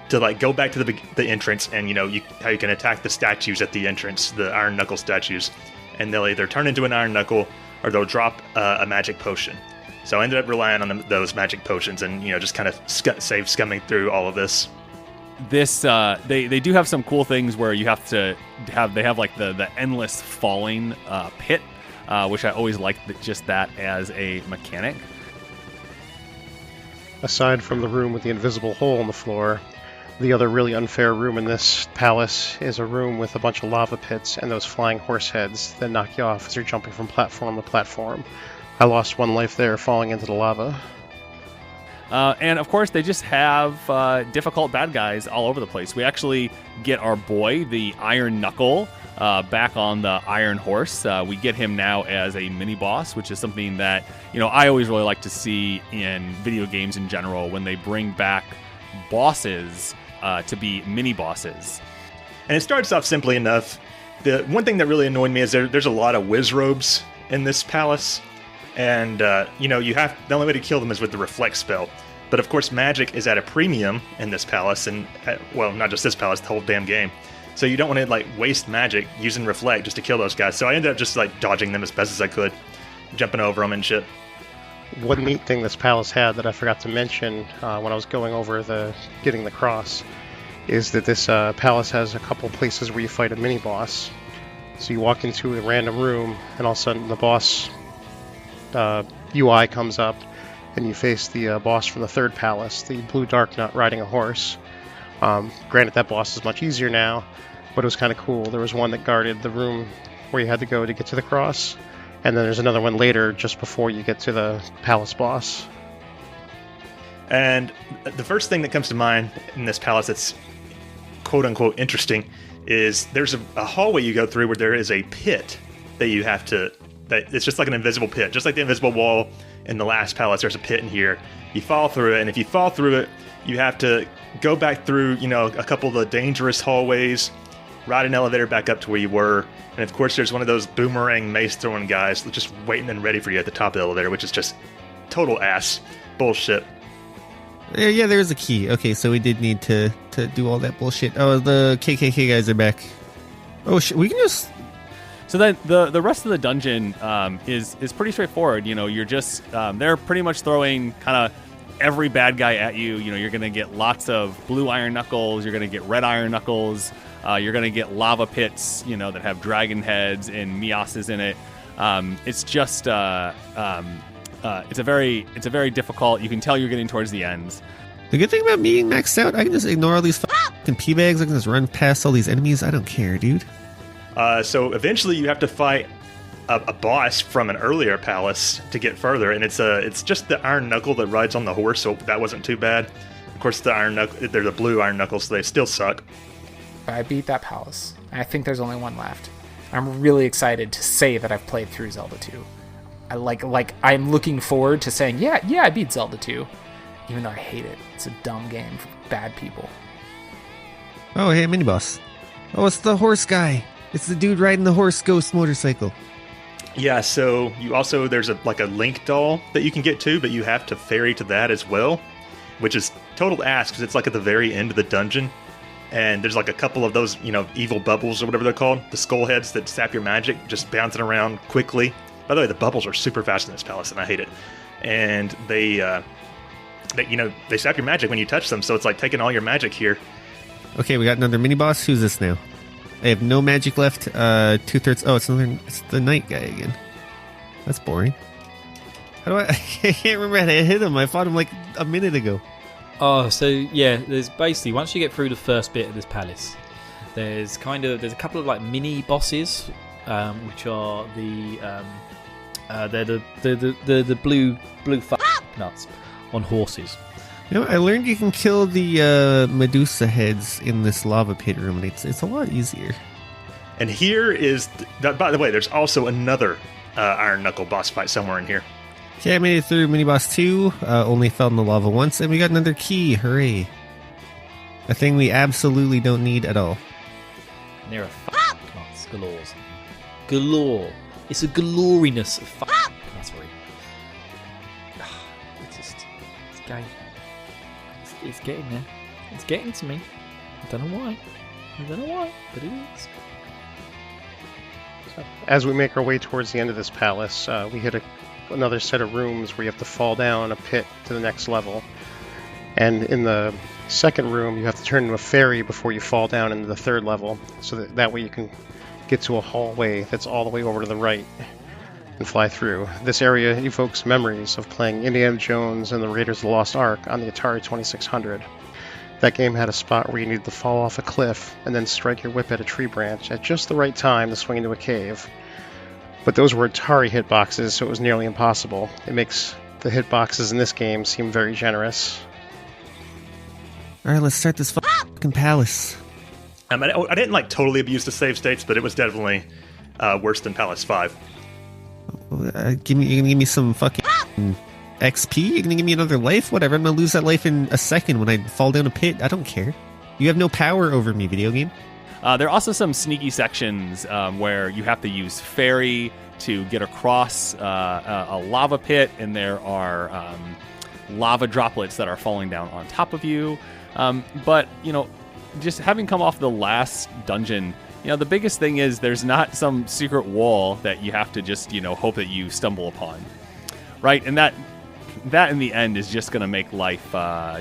E: to go back to the entrance, and how you can attack the statues at the entrance, the Iron Knuckle statues, and they'll either turn into an Iron Knuckle or they'll drop a magic potion. So I ended up relying on those magic potions and just kind of save scumming through all of this.
J: This they do have some cool things where you have to have the endless falling pit, which I always liked just that as a mechanic.
F: Aside from the room with the invisible hole in the floor, the other really unfair room in this palace is a room with a bunch of lava pits and those flying horse heads that knock you off as you're jumping from platform to platform. I lost 1 life there falling into the lava.
J: And of course, they just have difficult bad guys all over the place. We actually get our boy, the Iron Knuckle, back on the Iron Horse. We get him now as a mini-boss, which is something that, I always really like to see in video games in general, when they bring back bosses to be mini-bosses.
E: And it starts off simply enough. The one thing that really annoyed me is there's a lot of whiz robes in this palace. And, the only way to kill them is with the reflect spell. But of course, magic is at a premium in this palace, and, not just this palace, the whole damn game. So you don't want to, waste magic using reflect just to kill those guys. So I ended up just, dodging them as best as I could, jumping over them and shit.
F: One neat thing this palace had that I forgot to mention when I was going over getting the cross is that this palace has a couple places where you fight a mini-boss. So you walk into a random room, and all of a sudden the boss UI comes up, Then you face the boss from the third palace, the Blue Dark Nut riding a horse. Granted, that boss is much easier now, but it was kind of cool. There was one that guarded the room where you had to go to get to the cross, and then there's another one later just before you get to the palace boss.
E: And the first thing that comes to mind in this palace that's quote-unquote interesting is there's a hallway you go through where there is a pit that you have to... that it's just like an invisible pit. Just like the invisible wall in the last palace, there's a pit in here. You fall through it, and if you fall through it, you have to go back through, a couple of the dangerous hallways, ride an elevator back up to where you were, and of course there's one of those boomerang mace-throwing guys just waiting and ready for you at the top of the elevator, which is just total ass bullshit.
H: Yeah, there is a key. Okay, so we did need to do all that bullshit. Oh, the KKK guys are back. Oh, we can just...
J: So then the rest of the dungeon is pretty straightforward. You're just they're pretty much throwing kind of every bad guy at you. You're going to get lots of blue iron knuckles. You're going to get red iron knuckles. You're going to get lava pits, that have dragon heads and Miases in it. It's just it's a very difficult. You can tell you're getting towards the ends.
H: The good thing about being maxed out, I can just ignore all these fucking pee bags. I can just run past all these enemies. I don't care, dude.
E: So eventually you have to fight a boss from an earlier palace to get further, and it's just the iron knuckle that rides on the horse, so that wasn't too bad. Of course, they're the blue iron knuckles, so they still suck.
G: I beat that palace. I think there's only one left. I'm really excited to say that I've played through Zelda 2. I'm looking forward to saying, yeah, I beat Zelda 2, even though I hate it. It's a dumb game for bad people.
H: Oh, hey, mini boss. Oh, it's the horse guy. It's the dude riding the horse ghost motorcycle.
E: Yeah, so there's a Link doll that you can get to, but you have to ferry to that as well, which is total ass because it's at the very end of the dungeon, and there's a couple of those evil bubbles or whatever they're called, the skull heads that sap your magic, just bouncing around quickly. By the way, the bubbles are super fast in this palace, and I hate it. And they sap your magic when you touch them, so it's like taking all your magic here.
H: Okay, we got another mini boss. Who's this now? I have no magic left. 2/3. Oh, it's the knight guy again. That's boring. How do I can't remember how to hit him. I fought him a minute ago.
I: Oh, so yeah, there's basically once you get through the first bit of this palace, there's a couple of mini bosses, which are they're the blue nuts on horses.
H: I learned you can kill the Medusa heads in this lava pit room, and it's a lot easier.
E: And here is... by the way, there's also another Iron Knuckle boss fight somewhere in here.
H: Okay, I made it through mini-boss 2, only fell in the lava once, and we got another key, hooray. A thing we absolutely don't need at all.
I: And there are nuts galore. It's a galoriness of that's right. It's gay. It's getting there. It's getting to me. I don't know why, but it is.
F: As we make our way towards the end of this palace, we hit another set of rooms where you have to fall down a pit to the next level. And in the second room, you have to turn into a fairy before you fall down into the third level, so that way you can get to a hallway that's all the way over to the right and fly through. This area evokes memories of playing Indiana Jones and the Raiders of the Lost Ark on the Atari 2600. That game had a spot where you needed to fall off a cliff and then strike your whip at a tree branch at just the right time to swing into a cave. But those were Atari hitboxes, so it was nearly impossible. It makes the hitboxes in this game seem very generous.
H: Alright, let's start this fucking palace.
E: I didn't totally abuse the save states, but it was definitely worse than Palace 5.
H: You're gonna give me some fucking XP? You're gonna give me another life? Whatever, I'm gonna lose that life in a second when I fall down a pit. I don't care. You have no power over me, video game.
J: There are also some sneaky sections where you have to use fairy to get across a lava pit, and there are lava droplets that are falling down on top of you. But, just having come off the last dungeon, the biggest thing is there's not some secret wall that you have to just, hope that you stumble upon. Right? And that in the end is just going to make life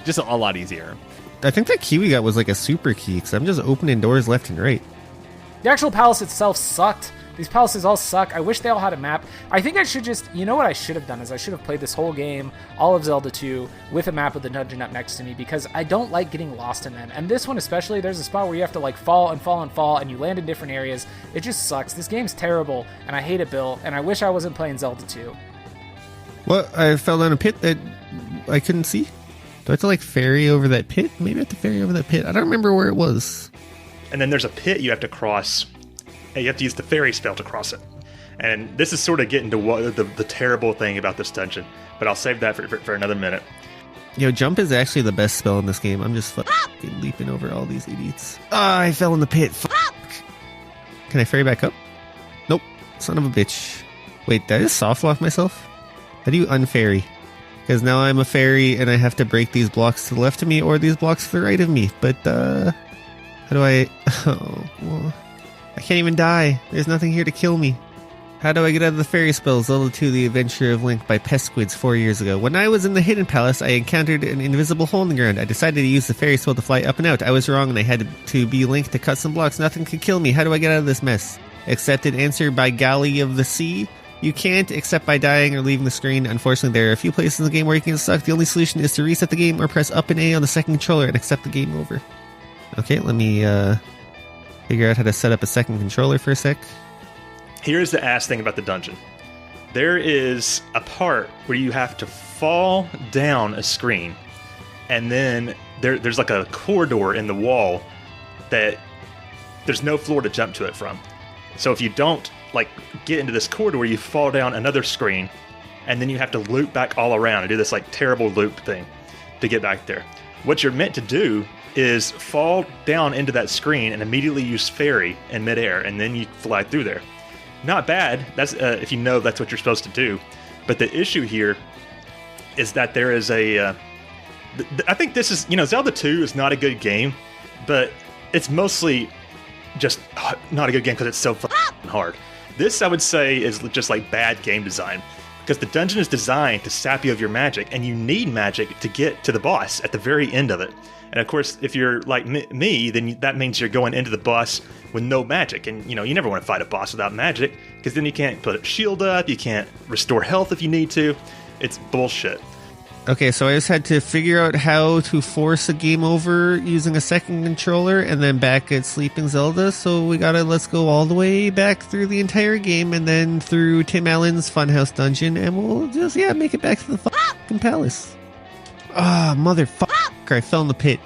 J: just a lot easier.
H: I think that key we got was a super key, because I'm just opening doors left and right.
G: The actual palace itself sucked. These palaces all suck. I wish they all had a map. I think I should just, you know what I should have done is I should have played this whole game, all of Zelda 2, with a map with the dungeon up next to me, because I don't like getting lost in them. And this one especially, there's a spot where you have to like fall and fall and fall, and you land in different areas. It just sucks. This game's terrible, and I hate it, Bill, and I wish I wasn't playing Zelda 2.
H: Well, I fell down a pit that I couldn't see. Do I have to like ferry over that pit? Maybe I have to ferry over that pit. I don't remember where it was.
E: And then there's a pit you have to cross, and you have to use the fairy spell to cross it. And this is sort of getting to what the terrible thing about this dungeon, but I'll save that for another minute.
H: Jump is actually the best spell in this game. I'm just fucking leaping over all these idiots. I fell in the pit. Fuck. Can I ferry back up? Nope. Son of a bitch. Wait, did I just soft lock myself? How do you unferry? Because now I'm a fairy and I have to break these blocks to the left of me or these blocks to the right of me. But, how do I... Oh, well, I can't even die. There's nothing here to kill me. How do I get out of the fairy spell? Zelda 2, The Adventure of Link by Pesquids 4 years ago. When I was in the Hidden Palace, I encountered an invisible hole in the ground. I decided to use the fairy spell to fly up and out. I was wrong and I had to be Link to cut some blocks. Nothing could kill me. How do I get out of this mess? Accepted answer by Galley of the Sea. You can't, except by dying or leaving the screen. Unfortunately, there are a few places in the game where you can get stuck. The only solution is to reset the game or press up and A on the second controller and accept the game over. Okay, let me figure out how to set up a second controller for a sec.
E: Here's the ass thing about the dungeon. There is a part where you have to fall down a screen, and then there's like a corridor in the wall that there's no floor to jump to it from. So if you don't like get into this corridor, you fall down another screen, and then you have to loop back all around and do this like terrible loop thing to get back there. What you're meant to do is fall down into that screen and immediately use fairy in midair, and then you fly through there. Not bad. That's if you know that's what you're supposed to do. But the issue here is that there is a. I think this is, Zelda 2 is not a good game, but it's mostly just not a good game because it's so fucking hard. This, I would say, is just like bad game design, because the dungeon is designed to sap you of your magic, and you need magic to get to the boss at the very end of it. And of course, if you're like me, then that means you're going into the boss with no magic. And, you never want to fight a boss without magic, because then you can't put a shield up, you can't restore health if you need to. It's bullshit.
H: Okay, so I just had to figure out how to force a game over using a second controller and then back at Sleeping Zelda. So let's go all the way back through the entire game and then through Tim Allen's Funhouse Dungeon, and we'll just, make it back to the fucking palace. Motherfucker, I fell in the pit.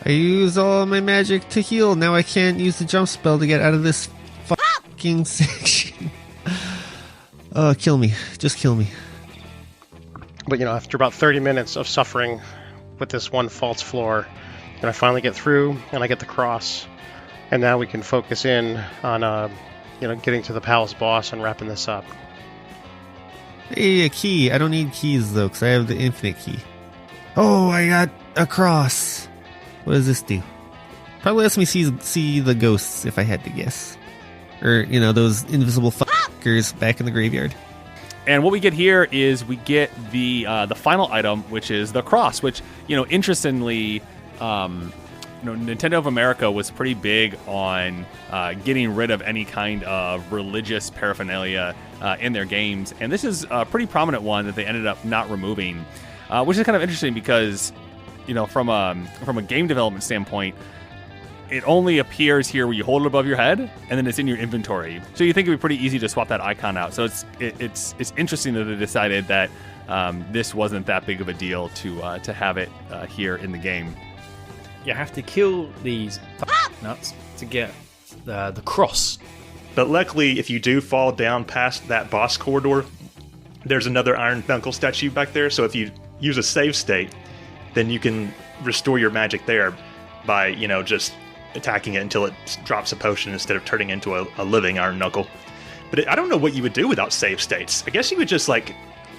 H: I used all my magic to heal. Now I can't use the jump spell to get out of this fucking section. Kill me. Just kill me.
F: But, after about 30 minutes of suffering with this one false floor, I finally get through, and I get the cross. And now we can focus in on, getting to the palace boss and wrapping this up.
H: Hey, a key. I don't need keys, though, because I have the infinite key. Oh, I got a cross. What does this do? Probably lets me see the ghosts, if I had to guess. Or, those invisible fuckers back in the graveyard.
J: And what we get here is we get the final item, which is the cross, which, interestingly, Nintendo of America was pretty big on getting rid of any kind of religious paraphernalia in their games. And this is a pretty prominent one that they ended up not removing, which is kind of interesting because, from a game development standpoint, it only appears here where you hold it above your head, and then it's in your inventory. So you think it'd be pretty easy to swap that icon out. So it's interesting that they decided that this wasn't that big of a deal to have it here in the game.
I: You have to kill these nuts to get the cross.
E: But luckily, if you do fall down past that boss corridor, there's another Iron Knuckle statue back there. So if you use a save state, then you can restore your magic there by, just attacking it until it drops a potion instead of turning into a living Iron Knuckle. But I don't know what you would do without save states. I guess you would just,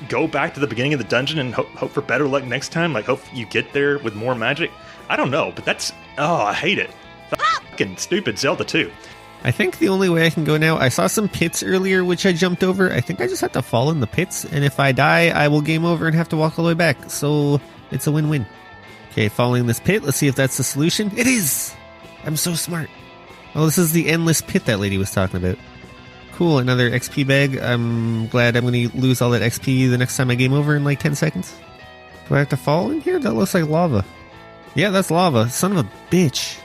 E: go back to the beginning of the dungeon and hope for better luck next time. Hope you get there with more magic. I don't know, but I hate it. Fucking stupid Zelda 2.
H: I think the only way I can go now, I saw some pits earlier which I jumped over. I think I just have to fall in the pits, and if I die, I will game over and have to walk all the way back. So it's a win-win. Okay, falling in this pit. Let's see if that's the solution. It is! I'm so smart. Oh, this is the endless pit that lady was talking about. Cool, another XP bag. I'm glad I'm going to lose all that XP the next time I game over in like 10 seconds. Do I have to fall in here? That looks like lava. Yeah, that's lava. Son of a bitch.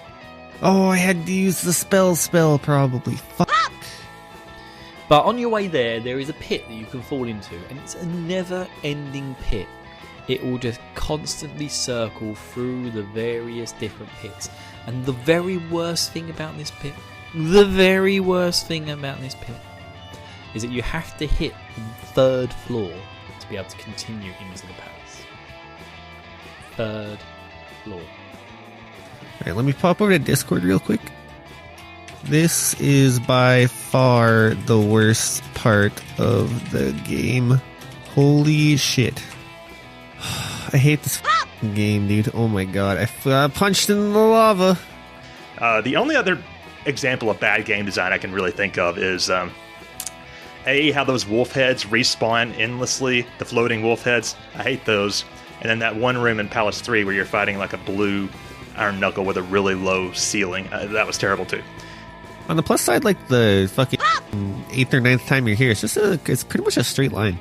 H: Oh, I had to use the spell probably. Fuck.
I: But on your way there is a pit that you can fall into, and it's a never-ending pit. It will just constantly circle through the various different pits. And the very worst thing about this pit, is that you have to hit the third floor to be able to continue into the palace. Third floor.
H: Alright, let me pop over to Discord real quick. This is by far the worst part of the game. Holy shit. I hate this game, dude. Oh my god. I punched in the lava.
E: The only other example of bad game design I can really think of is how those wolf heads respawn endlessly, the floating wolf heads. I hate those. And then that one room in Palace 3 where you're fighting like a blue iron knuckle with a really low ceiling. That was terrible too.
H: On the plus side, like the fucking 8th or 9th time you're here, it's pretty much a straight line.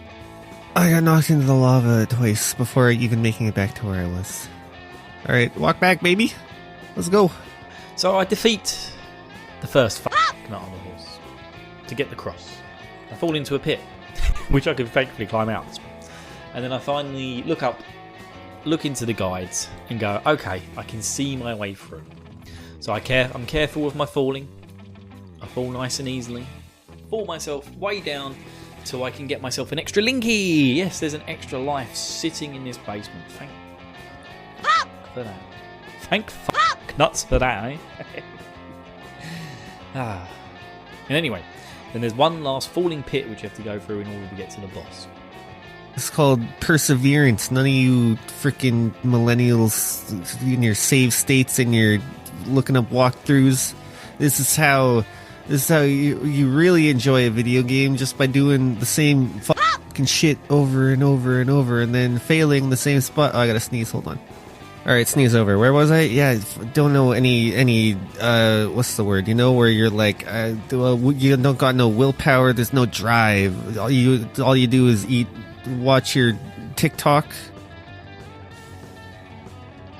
H: I got knocked into the lava twice before even making it back to where I was. Alright, walk back, baby. Let's go.
I: So I defeat the first nut on the horse to get the cross. I fall into a pit, which I can thankfully climb out. And then I finally look into the guides and go, okay, I can see my way through. So I'm careful with my falling. I fall nice and easily. Fall myself way down so I can get myself an extra linky. Yes, there's an extra life sitting in this basement. Thank for that. Thank nuts for that, eh? And anyway, then there's one last falling pit which you have to go through in order to get to the boss.
H: It's called perseverance. None of you freaking millennials in your save states and you're looking up walkthroughs. This is how you really enjoy a video game, just by doing the same fucking shit over and over and over, and then failing the same spot. Oh, I gotta sneeze. Hold on. All right, sneeze over. Where was I? Yeah, don't know any. What's the word? You know, where you're like, you don't got no willpower. There's no drive. All you do is eat, watch your TikTok.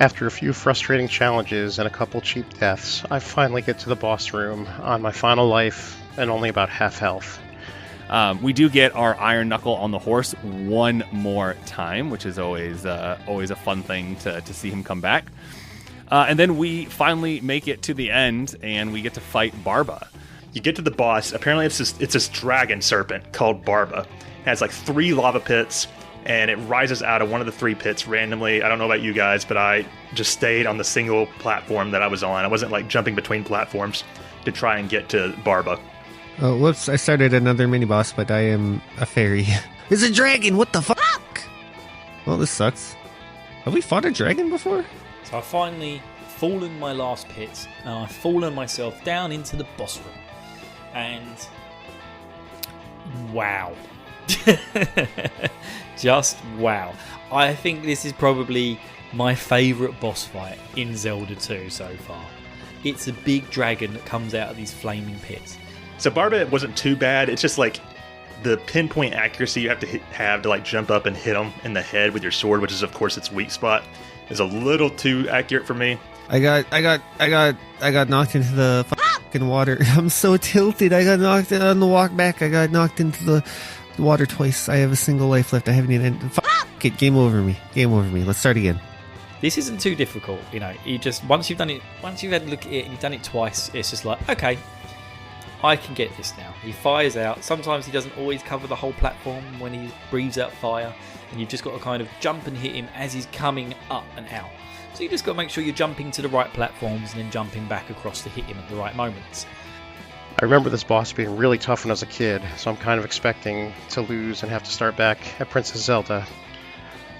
F: After a few frustrating challenges and a couple cheap deaths, I finally get to the boss room on my final life and only about half health.
J: We do get our iron knuckle on the horse one more time, which is always a fun thing to see him come back. And then we finally make it to the end, and we get to fight Barba.
E: You get to the boss. Apparently, it's this dragon serpent called Barba. It has like 3 lava pits, and it rises out of one of the 3 pits randomly. I don't know about you guys, but I just stayed on the single platform that I was on. I wasn't like jumping between platforms to try and get to Barba.
H: Oh, whoops, I started another mini-boss, but I am a fairy. It's a dragon! What the fuck? Well, this sucks. Have we fought a dragon before?
I: So I finally fallen my last pit, and I've fallen myself down into the boss room. And wow. Just wow. I think this is probably my favourite boss fight in Zelda 2 so far. It's a big dragon that comes out of these flaming pits.
E: So Barba wasn't too bad. It's just like the pinpoint accuracy you have to have to like jump up and hit him in the head with your sword, which is of course its weak spot, is a little too accurate for me.
H: I got knocked into the fucking water. I'm so tilted. I got knocked on the walk back. I got knocked into the water twice. I have a single life left. I haven't even. Fuck it. Game over me. Game over me. Let's start again.
I: This isn't too difficult, you know. You just once you've had a look at it and you've done it twice, it's just like, okay, I can get this now. He fires out. Sometimes he doesn't always cover the whole platform when he breathes out fire, and you've just got to kind of jump and hit him as he's coming up and out. So you just got to make sure you're jumping to the right platforms and then jumping back across to hit him at the right moments.
F: I remember this boss being really tough when I was a kid, so I'm kind of expecting to lose and have to start back at Princess Zelda.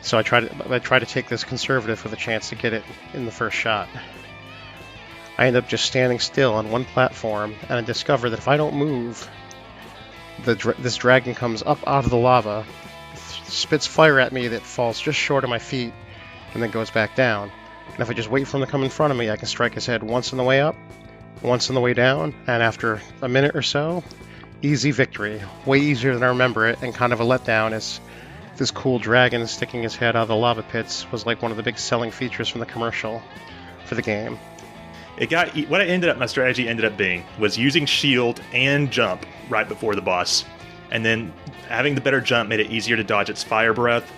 F: So I try to take this conservative with a chance to get it in the first shot. I end up just standing still on one platform, and I discover that if I don't move, this dragon comes up out of the lava, spits fire at me that falls just short of my feet, and then goes back down. And if I just wait for him to come in front of me, I can strike his head once on the way up, once on the way down, and after a minute or so, Easy victory. Way easier than I remember it, and kind of a letdown as this cool dragon sticking his head out of the lava pits was like one of the big selling features from the commercial for the game.
E: My strategy ended up being was using shield and jump right before the boss. And then having the better jump made it easier to dodge its fire breath,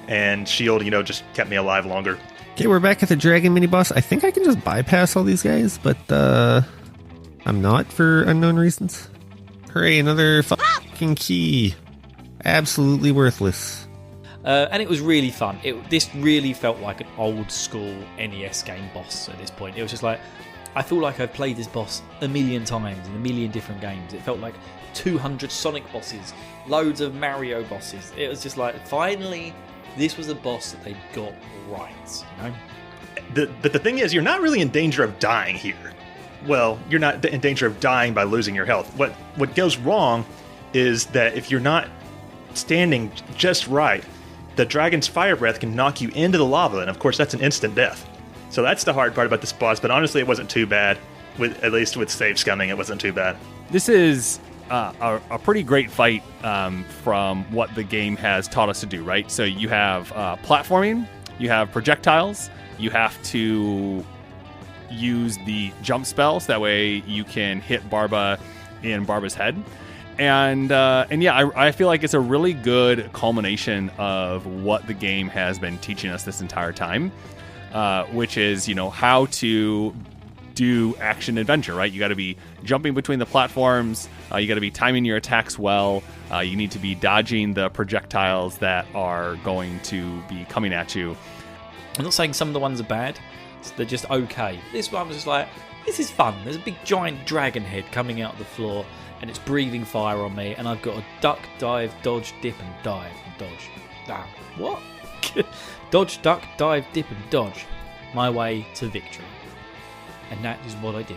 E: and shield, just kept me alive longer.
H: Okay, we're back at the dragon mini boss. I think I can just bypass all these guys, but I'm not for unknown reasons. Hooray, another fucking key. Absolutely worthless.
I: And it was really fun. This really felt like an old school NES game boss at this point. It was just like, I feel like I've played this boss a million times in a million different games. It felt like 200 Sonic bosses, loads of Mario bosses. It was just like, finally, this was a boss that they got right,
E: But the thing is, you're not really in danger of dying here. Well, you're not in danger of dying by losing your health. What goes wrong is that if you're not standing just right, the dragon's fire breath can knock you into the lava, and of course that's an instant death. So that's the hard part about this boss, but honestly it wasn't too bad. At least with save scumming, it wasn't too bad.
J: This is a pretty great fight from what the game has taught us to do, right? So you have platforming, you have projectiles, you have to use the jump spell, so that way you can hit Barba in Barba's head. And yeah, I feel like it's a really good culmination of what the game has been teaching us this entire time, which is, how to do action adventure, right? You got to be jumping between the platforms. You got to be timing your attacks well. You need to be dodging the projectiles that are going to be coming at you.
I: I'm not saying some of the ones are bad. They're just okay. This one was just like, this is fun. There's a big giant dragon head coming out of the floor, and it's breathing fire on me, and I've got to duck, dive, dodge, dip, and dive, and dodge. Ah, what? Dodge, duck, dive, dip, and dodge. My way to victory. And that is what I did.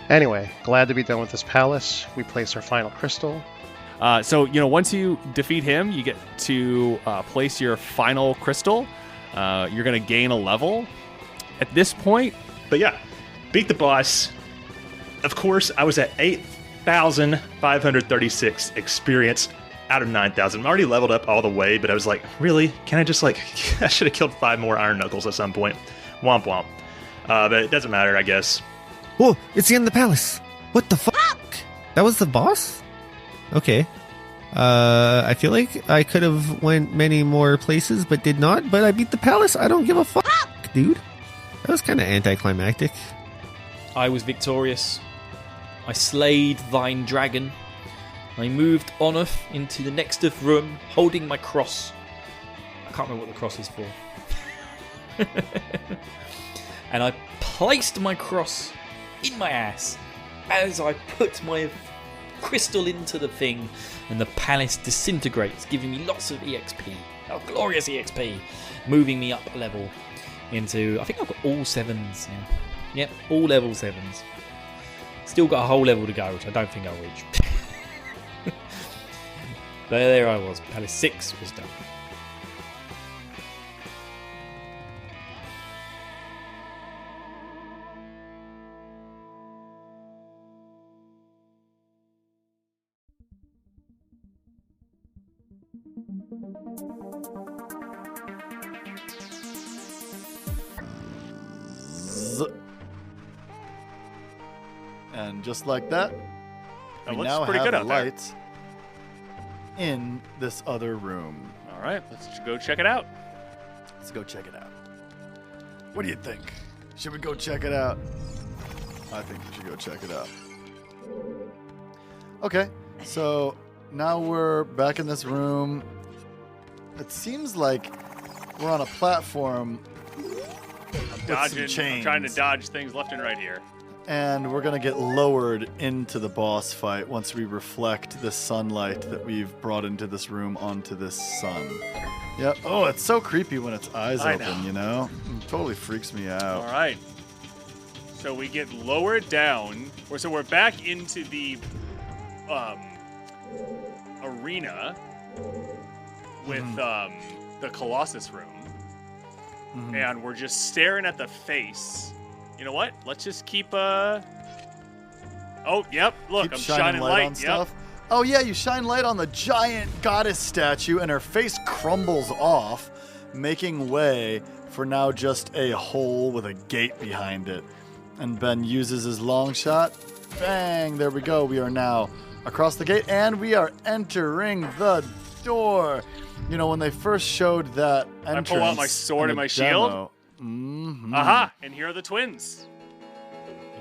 F: Anyway, glad to be done with this palace. We place our final crystal.
J: So, once you defeat him, you get to place your final crystal. You're going to gain a level at this point.
E: But yeah, beat the boss. Of course, I was at 8,536 experience out of 9,000. I'm already leveled up all the way, but I was like, really? Can I just I should have killed 5 more Iron Knuckles at some point. Womp womp. But it doesn't matter, I guess.
H: Whoa, it's the end of the palace. What the fuck? That was the boss? Okay. I feel like I could have went many more places, but did not. But I beat the palace. I don't give a fuck, dude. That was kind of anticlimactic.
I: I was victorious. I slayed thine dragon. I moved oneth into the next of room, holding my cross. I can't remember what the cross is for. And I placed my cross in my ass as I put my crystal into the thing, and the palace disintegrates, giving me lots of EXP. Oh, glorious EXP. Moving me up a level into, I think I've got all 7s now. Yep, all level 7s. Still got a whole level to go, which I don't think I'll reach. But there I was. Palace 6 was done.
B: And just like that,
C: That
B: we
C: looks
B: now
C: pretty
B: have
C: good out there.
B: lights in this other room.
C: All right, let's go check it out.
B: Let's go check it out. What do you think? Should we go check it out? I think we should go check it out. Okay, so now we're back in this room. It seems like we're on a platform.
C: I'm trying to dodge things left and right here.
B: And we're going to get lowered into the boss fight once we reflect the sunlight that we've brought into this room onto this sun. Yep. Oh, it's so creepy when its eyes open, you know? It totally freaks me out.
C: All right. So we get lowered down. So we're back into the arena with the Colossus room.
B: Mm-hmm.
C: And we're just staring at the face. You know what? Let's just keep let's Oh, yep. Look,
B: Keep
C: I'm shining
B: light
C: light.
B: on
C: Yep.
B: stuff. Oh yeah, you shine light on the giant goddess statue, and her face crumbles off, making way for now just a hole with a gate behind it. And Ben uses his long shot. Bang! There we go. We are now across the gate, and we are entering the door. You know, when they first showed that entrance,
C: I pull out my sword
B: in
C: and my
B: the
C: shield.
B: demo, mhm.
C: Aha! And here are the twins.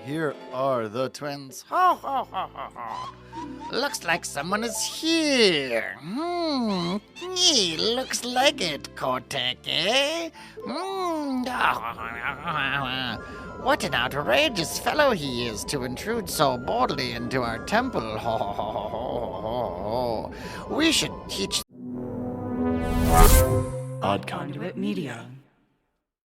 B: Here are the twins.
K: Ho, ho, ho, ho, ho. Looks like someone is here. Looks like it, Kotek, eh? What an outrageous fellow he is to intrude so boldly into our temple. Ho, ho, ho, ho, ho, ho. We should teach...
A: Conduit Media.